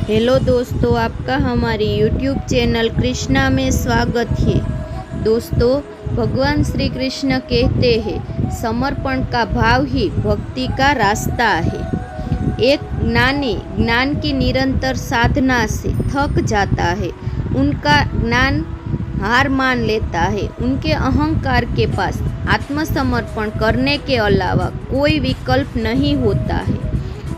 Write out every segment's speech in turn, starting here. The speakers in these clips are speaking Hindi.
हेलो दोस्तों, आपका हमारी यूट्यूब चैनल कृष्णा में स्वागत है। दोस्तों, भगवान श्री कृष्ण कहते हैं समर्पण का भाव ही भक्ति का रास्ता है। एक ज्ञानी ज्ञान की निरंतर साधना से थक जाता है, उनका ज्ञान हार मान लेता है। उनके अहंकार के पास आत्मसमर्पण करने के अलावा कोई विकल्प नहीं होता है।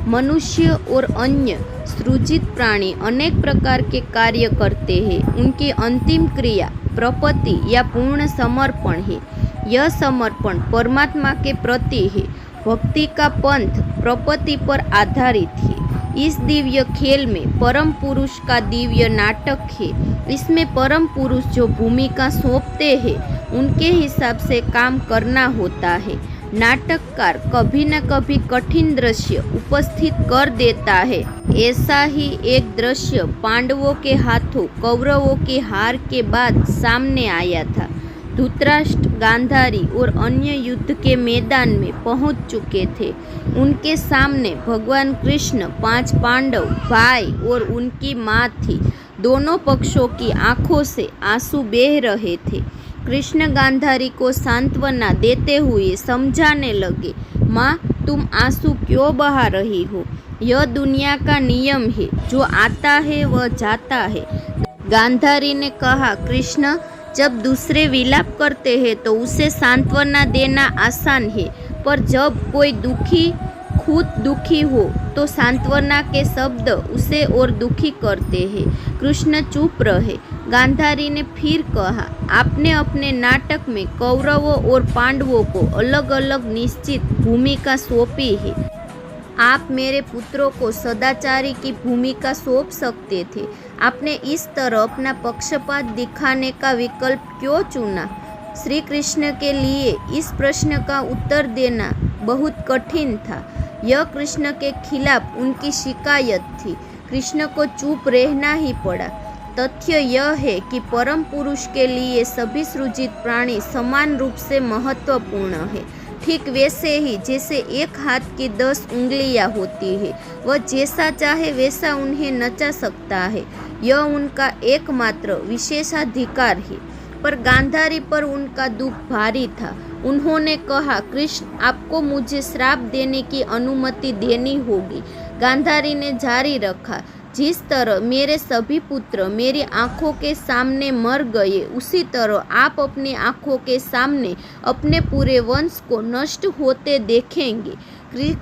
मनुष्य और अन्य सृजित प्राणी अनेक प्रकार के कार्य करते हैं। उनकी अंतिम क्रिया प्रपत्ति या पूर्ण समर्पण है। यह समर्पण परमात्मा के प्रति है। भक्ति का पंथ प्रपत्ति पर आधारित है। इस दिव्य खेल में परम पुरुष का दिव्य नाटक है। इसमें परम पुरुष जो भूमिका सौंपते हैं उनके हिसाब से काम करना होता है। नाटककार कभी न कभी कठिन दृश्य उपस्थित कर देता है। ऐसा ही एक दृश्य पांडवों के हाथों कौरवों के हार के बाद सामने आया था। धृतराष्ट्र गांधारी और अन्य युद्ध के मैदान में पहुंच चुके थे। उनके सामने भगवान कृष्ण, 5 पांडव भाई और उनकी माँ थी। दोनों पक्षों की आंखों से आंसू बह रहे थे। कृष्ण गांधारी को सांत्वना देते हुए समझाने लगे, माँ, तुम आंसू क्यों बहा रही हो? यह दुनिया का नियम है, जो आता है वह जाता है। गांधारी ने कहा, कृष्ण, जब दूसरे विलाप करते हैं तो उसे सांत्वना देना आसान है, पर जब कोई दुखी खुद दुखी हो तो सांत्वना के शब्द उसे और दुखी करते हैं। कृष्ण चुप रहे। गांधारी ने फिर कहा, आपने अपने नाटक में कौरवों और पांडवों को अलग अलग निश्चित भूमिका सौंपी है। आप मेरे पुत्रों को सदाचारी की भूमिका सौंप सकते थे। आपने इस तरह अपना पक्षपात दिखाने का विकल्प क्यों चुना? श्री कृष्ण के लिए इस प्रश्न का उत्तर देना बहुत कठिन था। यह कृष्ण के खिलाफ उनकी शिकायत थी। कृष्ण को चुप रहना ही पड़ा। तथ्य यह है कि परम पुरुष के लिए सभी सृजित प्राणी समान रूप से महत्वपूर्ण है। ठीक वैसे ही जैसे एक हाथ की 10 उंगलियां होती है, वह जैसा चाहे वैसा उन्हें नचा सकता है। यह उनका एकमात्र विशेषाधिकार है। पर गांधारी पर उनका दुख भारी था। उन्होंने कहा, कृष्ण, आपको मुझे श्राप देने की अनुमति देनी होगी। गांधारी ने जारी रखा, जिस तरह मेरे सभी पुत्र मेरी आंखों के सामने मर गए, उसी तरह आप अपनी आंखों के सामने अपने पूरे वंश को नष्ट होते देखेंगे।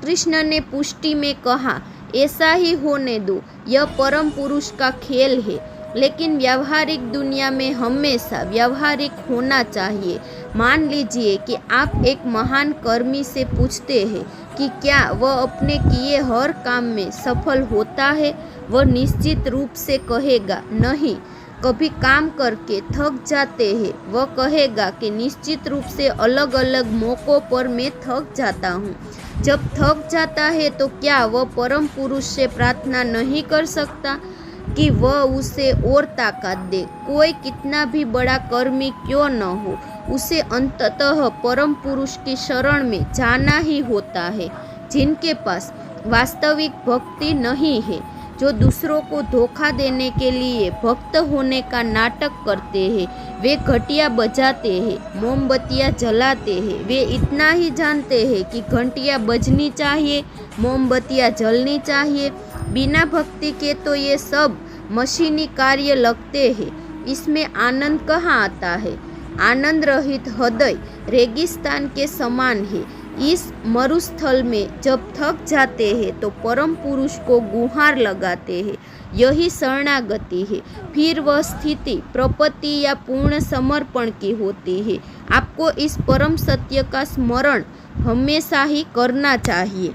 कृष्ण ने पुष्टि में कहा, ऐसा ही होने दो। यह परम पुरुष का खेल है, लेकिन व्यावहारिक दुनिया में हमेशा व्यावहारिक होना चाहिए। मान लीजिए कि आप एक महान कर्मी से पूछते हैं कि क्या वह अपने किए हर काम में सफल होता है। वह निश्चित रूप से कहेगा, नहीं। कभी काम करके थक जाते हैं, वह कहेगा कि निश्चित रूप से अलग अलग मौक़ों पर मैं थक जाता हूँ। जब थक जाता है तो क्या वह परम पुरुष से प्रार्थना नहीं कर सकता कि वह उसे और ताकत दे? कोई कितना भी बड़ा कर्मी क्यों न हो, उसे अंततः परम पुरुष की शरण में जाना ही होता है। जिनके पास वास्तविक भक्ति नहीं है, जो दूसरों को धोखा देने के लिए भक्त होने का नाटक करते हैं, वे घंटियाँ बजाते हैं, मोमबत्तियाँ जलाते हैं। वे इतना ही जानते हैं कि घंटियाँ बजनी चाहिए, मोमबत्तियाँ जलनी चाहिए। बिना भक्ति के तो ये सब मशीनी कार्य लगते हैं। इसमें आनंद कहाँ आता है? आनंद रहित हृदय रेगिस्तान के समान है। इस मरुस्थल में जब थक जाते हैं तो परम पुरुष को गुहार लगाते हैं। यही शरणागति है। फिर वह स्थिति प्रपत्ति या पूर्ण समर्पण की होती है। आपको इस परम सत्य का स्मरण हमेशा ही करना चाहिए।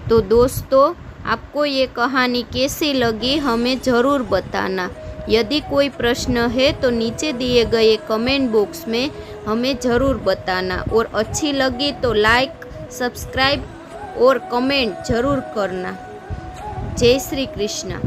तो दोस्तों, आपको ये कहानी कैसी लगी हमें ज़रूर बताना। यदि कोई प्रश्न है तो नीचे दिए गए कमेंट बॉक्स में हमें ज़रूर बताना। और अच्छी लगी तो लाइक, सब्सक्राइब और कमेंट ज़रूर करना। जय श्री कृष्ण।